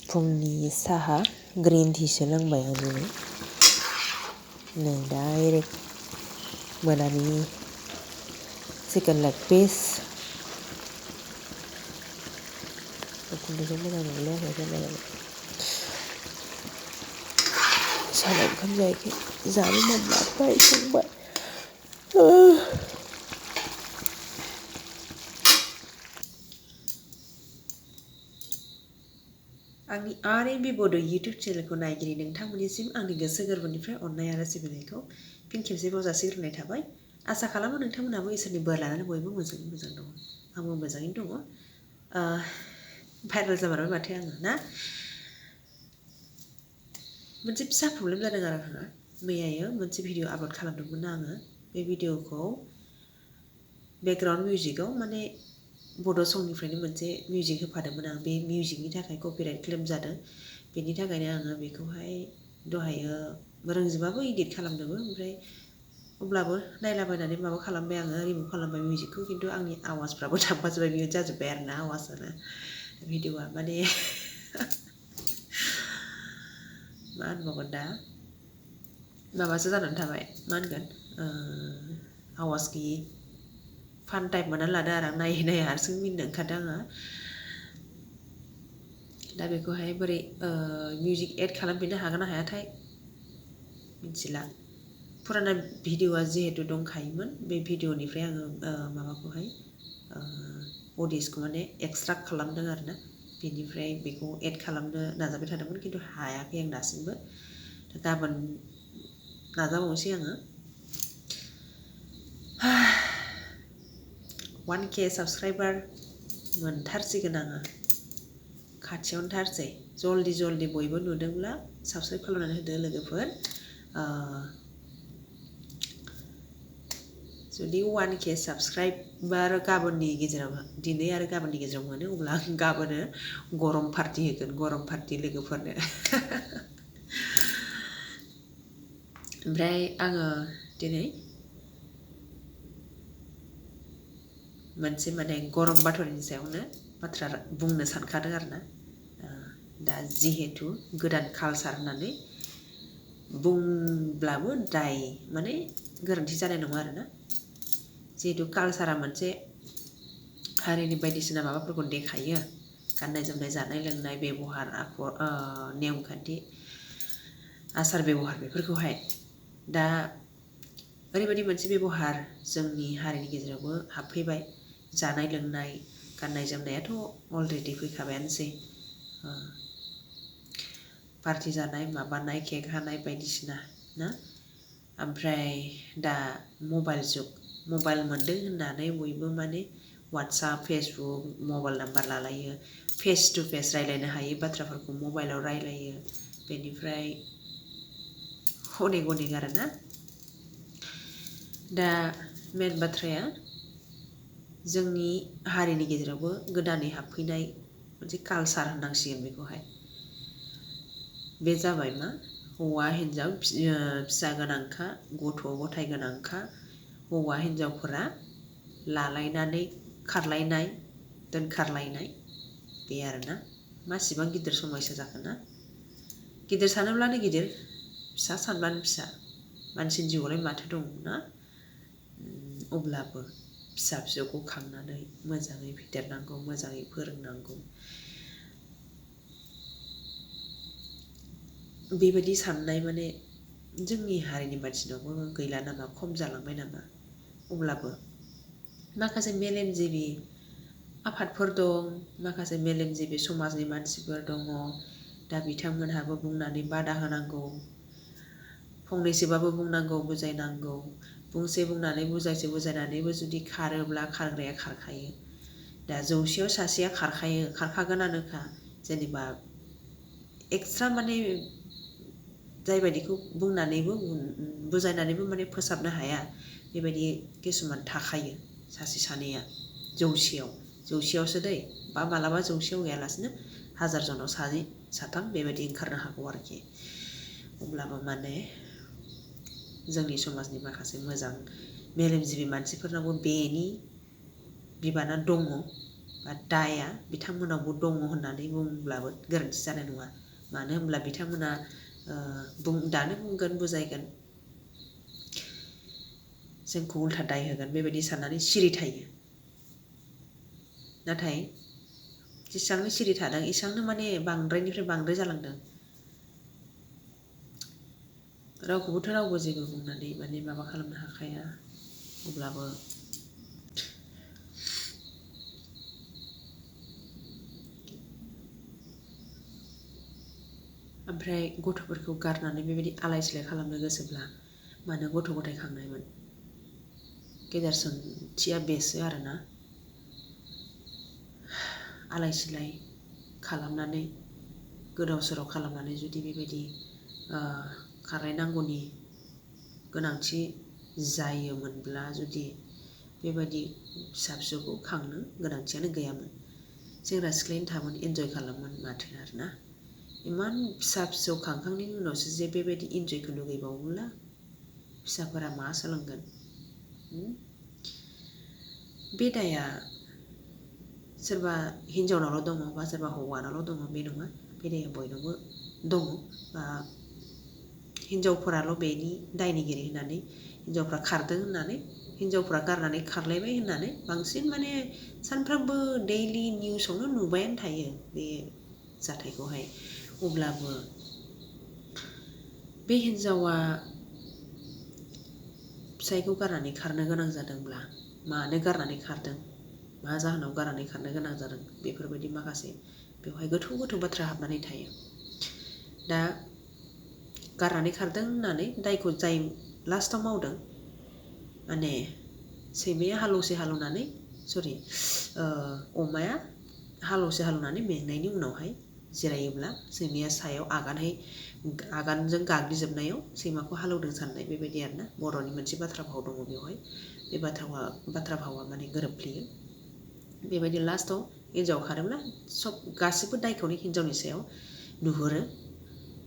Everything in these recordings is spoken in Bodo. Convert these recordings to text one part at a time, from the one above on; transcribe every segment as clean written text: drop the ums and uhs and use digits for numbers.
फुंनि साहा ग्रिन टिसो लोंबाय आं दिनै। नै डाइरेक्ट मोनानि चिकेन लेग पिस। उखुन्दैखौ मोजां नुलायाखै जालायबाय। सानाव ओंखाम जायाखै जानो मोनबाय संबाय। आंनि आर.एम.बि. बड' इउटुब चेनेलखौ नायगिरि नोंथांमोननिसिम आंनि गोसो गोरबोनिफ्राय अननाय आरो सिबिनायखौ फिन खेबसेबाव जासिग्रोनाय थाबाय। आसा खालामो नोंथांमोनाबो इसोरनि बोर लानानै बयबो मोजाङै मोजां दङ। आंबो मोजाङैनो दङ। भाइरेल जामारबाय माथो आङो ना? मोनसे फिसा प्रब्लेम जादों आरो आंहा। मैयायो मोनसे भिडिअ आपल'ड खालामदोंमोन आङो। बे भिडिअखौ बेकग्राउन्ड मिउजिकआव माने बड' संनिफ्रायनो मोनसे मिउजिक होफादोंमोन आं। बे मिउजिकनि थाखाय कपिराइट क्लेम जादों। बेनि थाखायनो आङो बेखौहाय दहायो रोंजोबाबो इडिट खालामनोबो ओमफ्राय अब्लाबो नायलाबायनानै माबा खालामबाय आङो रिमुभ खालामबाय मिउजिकखौ। खिन्थु आंनि आवाजफ्राबो थांफाजोब्बाय मिउट जाजोब्बाय आरो ना आवाजानो। भिडिअआ माने मा होनबावगोन दा माबासो जानानै थाबाय मा होनगोन आवाज गैयि फान टाइप मोननानै लादो आरो आं नायै नायै हारसिं मिनिनो ओंखारदों आङो। दा बेखौहाय बोरै मिउजिक एड खालामफिननो हागोन ना हायाथाय मिथिला। फुराना भिडिअआ जिहेतु दंखायोमोन बे भिडिअनिफ्राय आङो माबाखौहाय अडियसखौ माने एक्सट्राक्ट खालामदों आरो ना। बेनिफ्राय बेखौ एड खालामनो नाजाबाय थादोंमोन खिन्थु हायाखै आं दासिमबो। गाबोन नाजाबावनोसै आङो। 1K साबस्क्राइबार मोनथारसिगोन आङो। खाथियावनो थारसै। जल्दि जल्दि बयबो नुदोंब्ला साबस्क्राइब खालामनानै होदो लोगोफोर। जुदि 1K साबस्क्राइबार गाबोननि गेजेराव दिनै आरो गाबोननि गेजेराव मोनो अब्ला आं गाबोनो गरम पार्टि होगोन। गरम पार्टि लोगोफोरनो। ओमफ्राय आङो दिनै मोनसे माने गरम बाथ्रानि सायावनो बाथ्रा बुंनो सानखादों आरो ना। दा जिहेतु गोदान कालसार होननानै बुंब्लाबो दाय माने गोरोन्थि जानाय नङा आरो ना। जिहेतु कालसारा मोनसे हारिनि बायदिसिना माबाफोरखौ देखायो। गाननाय जोमनाय जानाय लोंनाय बेब'हार आखल नेमखान्थि आसार बेब'हार बेफोरखौहाय दा ओरैबायदि मोनसे बेब'हार जोंनि हारिनि गेजेरावबो हाबफैबाय। जानाय लोंनाय गाननाय जोमनायाथ' अलरेडि फैखाबायानोसै। पार्टि जानाय माबानाय केक हानाय बायदिसिना ना। ओमफ्राय दा मबाइल जुग मबाइल मोनदों होननानै बयबो माने वाट्सआप फेसबुक मबाइल नाम्बार लालायो। फेस टु फेस रायलायनो हायै बाथ्राफोरखौ मबाइलाव रायलायो। बेनिफ्राय अनेक अनेक आरोना। दा मेन बाथ्राया जोंनि हारिनि गेजेरावबो गोदानै हाबफैनाय मोनसे कालसार होननांसिगोन बेखौहाय। बे जाबाय मा हौवा हिन्जाव फिसा गोनांखा गथ' गथाय गोनांखा हौवा हिन्जावफोरा लालायनानै खारलायनाय दोनखारलायनाय बे आरोना। मासिबां गिदिर समयसा जाखो ना। गिदिर सानोब्लानो गिदिर फिसा सानब्लानो फिसा। मानसिनि जिउआवलाय माथो दं ना। अब्लाबो फिसा फिसौखौ खांनानै मोजाङै फेदेरनांगौ मोजाङै फोरोंनांगौ। बेबायदि साननाय माने जोंनि हारिनि मानसिनावबो गैला नामा खम जालांबाय नामा। अब्लाबो माखासे मेलेमजिबि आफादफोर दं माखासे मेलेमजिबि समाजनि मानसिफोर दङ। दा बिथांमोनहाबो बुंनानै बादा होनांगौ। फंनैसोबाबो बुंनांगौ बुजायनांगौ। बुंसे बुंनानै बुजायसे बुजायनानैबो जुदि खारोब्ला खारग्राया खारखायो। दा 100याव सासेया खारखायो खारखागोनानोखा। जेनेबा एक्सट्रा माने जायबायदिखौ बुंनानैबो बुजायनानैबो माने फोसाबनो हाया बेबायदि किसुमान थाखायो सासे सानैया 100यावसो दै बा मालाबा 100याव गैयालासिनो 1000 जनाव सानै साथाम बेबायदि ओंखारनो हागौ आरोखि। अब्लाबो माने जोंनि समाजनि माखासे मोजां मेलेमजिबि मानसिफोरनावबो बेनि बिबाना दङ। बा दाया बिथांमोनावबो दङ होननानै बुंब्लाबो गोरोन्थि जानाय नङा। मानो होनब्ला बिथांमोना दानो बुंगोन बुजायगोन जोंखौ उल्था दाय होगोन बेबायदि साननानै सिरि थायो। नाथाय जेसेबांनो सिरि थादों एसेबांनो माने बांद्रायनिफ्राय बांद्राय जालांदों। रावखौबोथ' रावबो जेबो बुंनानै माने माबा खालामनो हाखाया। अब्लाबो ओमफ्राय गथ'फोरखौ गारनानै बेबायदि आलाय सिलाय खालामनो गोसोब्ला मानो गथ' गथाय खांनायमोन? गेदेर सोंथिया बेसो आरोना। आलाय सिलाय खालामनानै गोदाव सोराव खालामनानै जुदि बेबायदि खारलायनांगौनि गोनांथि जायोमोनब्ला जुदि बेबायदि फिसा फिसौखौ खांनो गोनांथियानो गैयामोन। सेंग्रा सिख्लायैनो थामोन इन्जय खालामोन माथो आरोना। इमान फिसा फिसौ खांखांनायनि उनावसो जे बेबायदि इन्जयखौ लुगैबावोब्ला फिसाफोरा मा सोलोंगोन? बे दाया सोरबा हिन्जावनावल' दङ बा सोरबा हौवानावल' दङ बे नङा। बे दाया बयनावबो दङ। हिन्जावफोराल' बेनि दायनिगिरि होननानै हिन्जावफ्रा खारदों होननानै हिन्जावफ्रा गारनानै खारलायबाय होननानै बांसिन माने सानफ्रामबो दैलि निउसावनो नुबायानो थायो बे जाथायखौहाय। अब्लाबो बे हिन्जावा फिसायखौ गारनानै खारनो गोनां जादोंब्ला मानो गारनानै खारदों? मा जाहोनाव गारनानै खारनो गोनां जादों? बेफोरबायदि माखासे बेवहाय गोथौ गोथौ बाथ्रा हाबनानै थायो। दा गारनानै खारदों होननानै दायखौ जाय लास्टाव मावदों माने सैमाया अमाया हालौसे हालौनानै मेंनायनि उनावहाय जिरायोब्ला सैमाया सायाव आगानजों गाग्लिजोबनायाव सैमाखौ हालौदों साननाय बेबायदि आरोना। बर'नि मोनसे बाथ्रा भाव दङ बेवहाय। बे बाथ्रा भावा माने गोरोबफ्लेयो। बेबायदि लास्टाव हिन्जाव खारोब्ला गासिबो दायखौनो हिन्जावनि सायाव नुहुरो।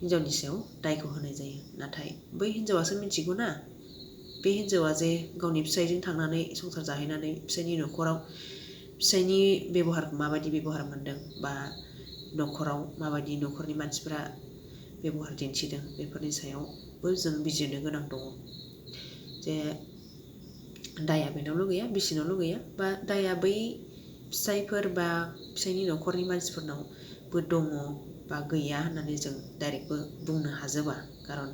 हिन्जावनि सायाव दायखौ होनाय जायो। नाथाय बै हिन्जावासो मिथिगौना बे हिन्जावा जे गावनि फिसायजों थांनानै संसार जाहैनानै फिसायनि न'खराव फिसायनि बेब'हारखौ माबायदि बेब'हार मोनदों बा न'खराव माबायदि न'खरनि मानसिफ्रा बेब'हार दिन्थिदों बेफोरनि सायावबो जों बिजिरनो गोनां दङ। जे दाया बेनावल' गैया बिसिनावल' गैया बा दाया बै फिसायफोर बा फिसायनि न'खरनि मानसिफोरनावबो दङ बा गैया होननानै जों डाइरेक्टबो बुंनो हाजोबा। खारन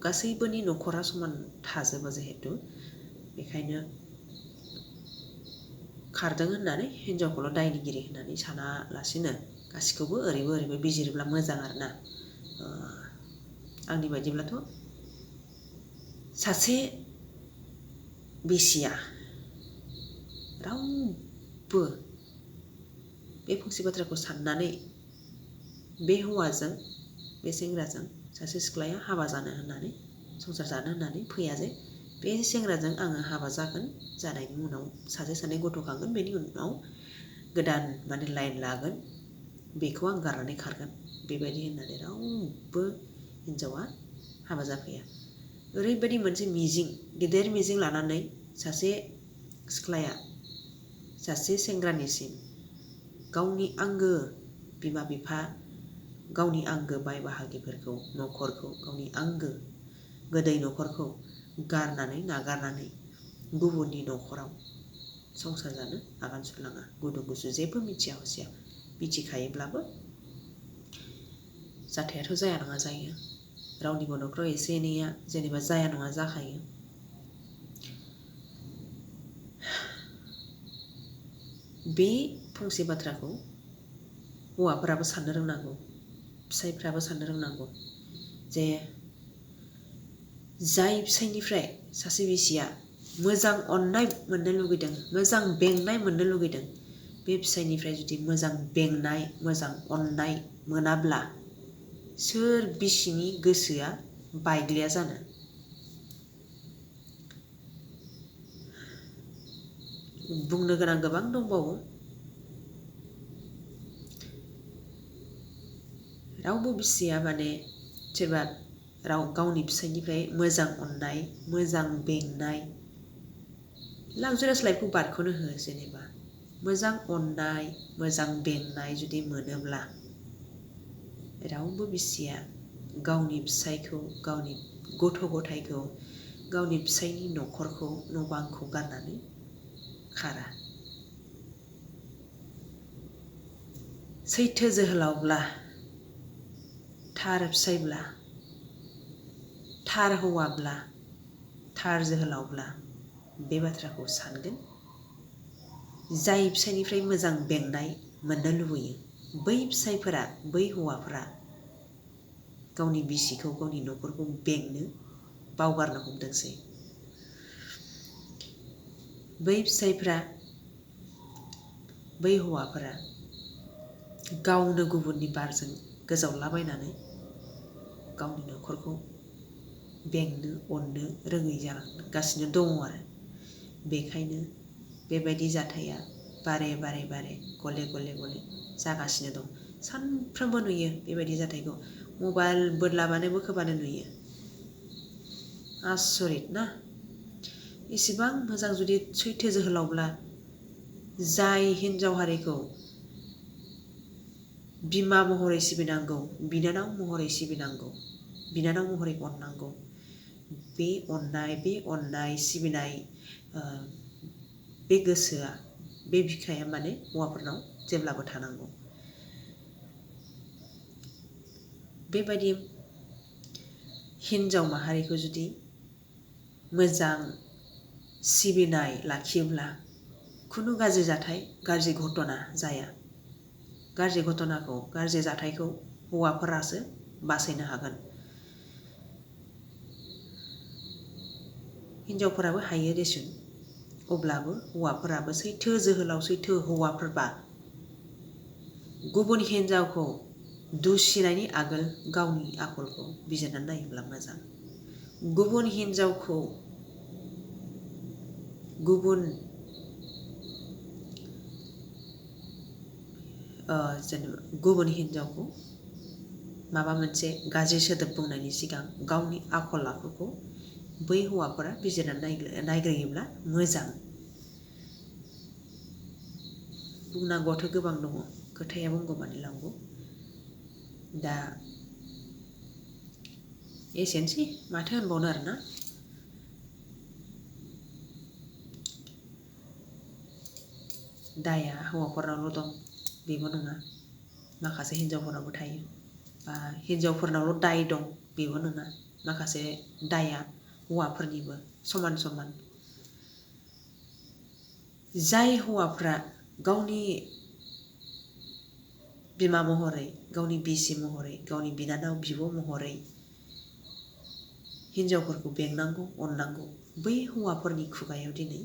गासैबोनि न'खरा समान थाजोबा जिहेथु। बेखायनो खारदों होननानै हिन्जावखौल' दायनिगिरि होननानै सानालासिनो गासिखौबो ओरैबो ओरैबो बिजिरोब्ला मोजां आरोना। आंनि बायदिब्लाथ' सासे बिसिया रावबो बे फंसे बाथ्राखौ साननानै बे हौवाजों बे सेंग्राजों सासे सिख्लाया हाबा जानो होननानै संसार जानो होननानै फैया जे बे सेंग्राजों आङो हाबा जागोन, जानायनि उनाव सासे सानै गथ' खांगोन, बेनि उनाव गोदान माने लाइन लागोन, बेखौ आं गारनानै खारगोन बेबायदि होननानै रावबो हिन्जावा हाबा जाफैया। ओरैबायदि मोनसे गिदिर मिजिं लानानै सासे सिख्लाया सासे सेंग्रानिसिम गावनि आंगो बिमा बिफा, गावनि आंगो बाय बाहागिफोरखौ, न'खरखौ, गावनि आंगो गोदै न'खरखौ नागारनानै गुबुननि न'खराव संसार जानो आगान सुरलाङा। गुदु गुसु जेबो मिथिया हसिया। मिथिखायोब्लाबो जाथायाथ' जाया नङा जायो। रावनिबो न'खराव एसे एनैया जेनेबा जाया नङा जाखायो। बे फंसे बाथ्राखौ हौवाफोराबो साननो रोंनांगौ, फिसायफ्राबो साननो रोंनांगौ जे जाय फिसायनिफ्राय सासे बिसिया मोजां अननाय मोननो लुगैदों, मोजां बेंनाय मोननो लुगैदों, बे फिसायनिफ्राय जुदि मोजां बेंनाय, मोजां अननाय मोनाब्ला सोर बिसिनि गोसोआ बायग्लिया जानो? बुंनो गोनां गोबां दंबावो। रावबो बिसिया माने सोरबा गावनि फिसायनिफ्राय मोजां अननाय, मोजां बेंनाय, लाक्जारियास लाइफखौ बारग'नो हो जेनेबा मोजां अननाय मोजां बेंनाय जुदि मोनोब्ला रावबो बिसिया गावनि फिसायखौ गावनि गथ' गथायखौ गावनि फिसायनि न'खरखौ न' बांखौ गारनानै खारा। सैथो जोहोलावब्ला थार फिसायब्ला थार हौवाब्ला थार जोहोलावब्ला बे बाथ्राखौ सानगोन। जाय फिसायनिफ्राय मोजां बेंनाय मोननो लुबैयो बै फिसायफोरा बै हौवाफोरा गावनि बिसिखौ गावनि न'खरखौ बेंनो बावगारनो हमदोंसै। बै फिसायफ्रा बै हौवाफोरा गावनो गुबुननि बारजों गोजावलाबायनानै गावनि न'खरखौ बेंनो अननो रोङै जालांगासिनो दङ आरो। बेखायनो बेबायदि जाथाया बारे बारे बारे गले गले गले जागासिनो दं। सानफ्रोमबो नुयो बेबायदि जाथायखौ। मबाइल बोदलाबानो बोखोबानो नुयो। आसरित ना। इसिबां मोजां जुदि सैथो जोहोलावब्ला जाय हिन्जाव हारिखौ बिमा महरै सिबिनांगौ बिनानाव महरै सिबिनांगौ बिनानाव महरै अननांगौ बे अननाय सिबिनाय बे गोसोआ बे बिखाया माने हौवाफोरनाव जेब्लाबो थानांगौ। बेबायदि हिन्जाव माहारिखौ जुदि मोजां सिबिनाय लाखियोब्ला खुनु गाज्रि जाथाय गाज्रि घटना जाया। गाज्रि घटनाखौ गाज्रि जाथायखौ हौवाफोरासो बासायनो हागोन। हिन्जावफोराबो हायो देसुन, अब्लाबो हौवाफोराबो सैथो जोहोलाव सैथो हौवाफोरबा गुबुन हिन्जावखौ दुसिनायनि आगोल गावनि आखलखौ बिजिरनानै नायोब्ला मोजां। गुबुन हिन्जावखौ गुबुन हिन्जावखौ माबा मोनसे गाज्रि सोदोब बुंनायनि सिगां गावनि आखल आखुखौ बै हौवाफोरा बिजिरनानै नायग्रोयोब्ला मोजां। बुंनांगौआथ' गोबां दङ, खोथाया बुंगौमानि लावगौ। दा एसेनोसै माथो होनबावनो आरोना। दाया हौवाफोरनावल' दं बेबो नङा, माखासे हिन्जावफोरनावबो थायो। बा हिन्जावफोरनावल' दाय दं बेबो नङा, माखासे दाया हौवाफोरनिबो समान समान। जाय हौवाफ्रा गावनि बिमा महरै गावनि बिसि महरै गावनि बिनानाव बिब' महरै हिन्जावफोरखौ बेंनांगौ अननांगौ बै हौवाफोरनि खुगायाव दिनै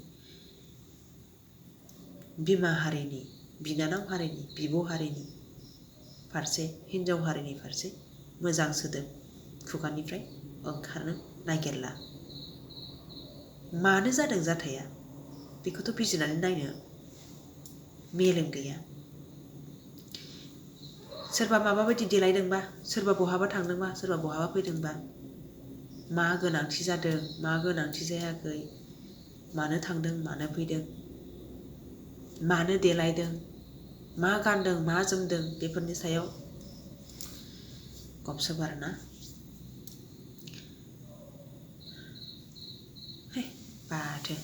बिमा हारिनि बिनानाव हारिनि बिब' हारिनि फारसे हिन्जाव हारिनि फारसे मोजां सोदोब खुगानिफ्राय ओंखारनो नागिरला। मानो जादों जाथाया बेखौथ' बिजिरनानै नायनो मेलेम गैया। सोरबा माबा बायदि देलायदोंबा, सोरबा बहाबा थांदोंबा, सोरबा बहाबा फैदोंबा मा गोनांथि जादों मा गोनांथि जायाखै, मानो थांदों मानो फैदों, मानो देलायदों, मा गानदों मा जोमदों बेफोरनि सायाव गबसब आरोना। बाथो